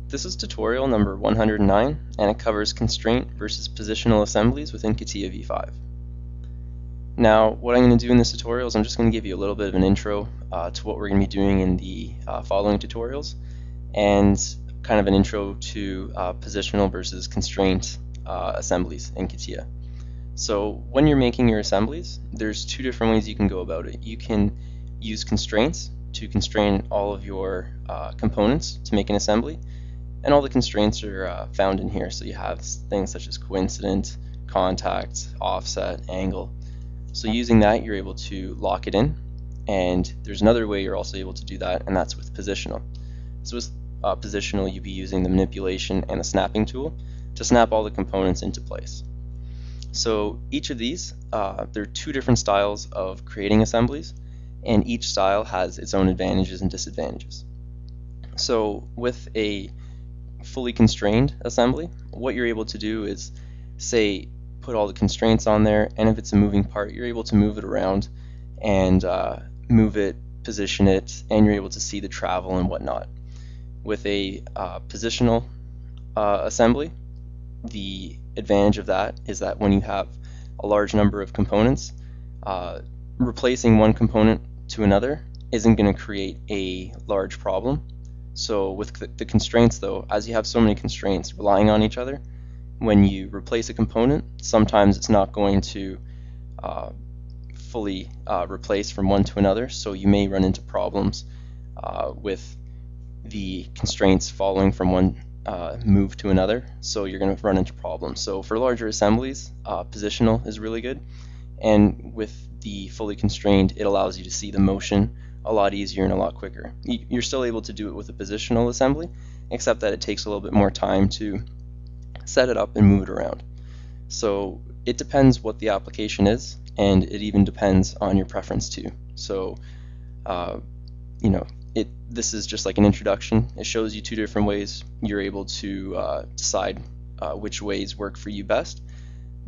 This is tutorial number 109, and it covers constraint versus positional assemblies within Catia V5. Now, what I'm going to do in this tutorial is I'm just going to give you a little bit of an intro to what we're going to be doing in the following tutorials, and kind of an intro to positional versus constraint assemblies in Catia. So when you're making your assemblies, there's two different ways you can go about it. You can use constraints to constrain all of your components to make an assembly. And all the constraints are found in here. So you have things such as coincident, contact, offset, angle. So using that, you're able to lock it in. And there's another way you're also able to do that, and that's with positional. So with positional, you'd be using the manipulation and the snapping tool to snap all the components into place. So each of these, there are two different styles of creating assemblies, and each style has its own advantages and disadvantages. So with a fully constrained assembly, what you're able to do is, say, put all the constraints on there, and if it's a moving part, you're able to move it around and move it, position it, and you're able to see the travel and whatnot. With a positional assembly, the advantage of that is that when you have a large number of components, replacing one component to another isn't going to create a large problem. So with the constraints though, as you have so many constraints relying on each other, when you replace a component, sometimes it's not going to fully replace from one to another, so you may run into problems with the constraints following from one move to another, so you're going to run into problems. So for larger assemblies, positional is really good, and with the fully constrained, it allows you to see the motion a lot easier and a lot quicker. You're still able to do it with a positional assembly, except that it takes a little bit more time to set it up and move it around. So it depends what the application is, and it even depends on your preference too. So this is just like an introduction. It shows you two different ways. You're able to decide which ways work for you best.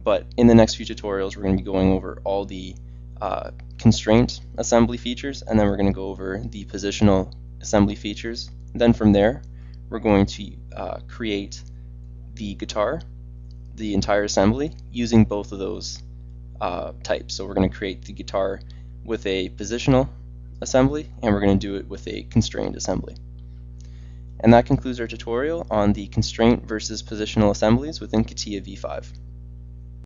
But in the next few tutorials, we're going to be going over all the constraint assembly features, and then we're going to go over the positional assembly features. Then from there, we're going to create the guitar, the entire assembly, using both of those types. So we're going to create the guitar with a positional assembly, and we're going to do it with a constrained assembly. And that concludes our tutorial on the constraint versus positional assemblies within Catia V5.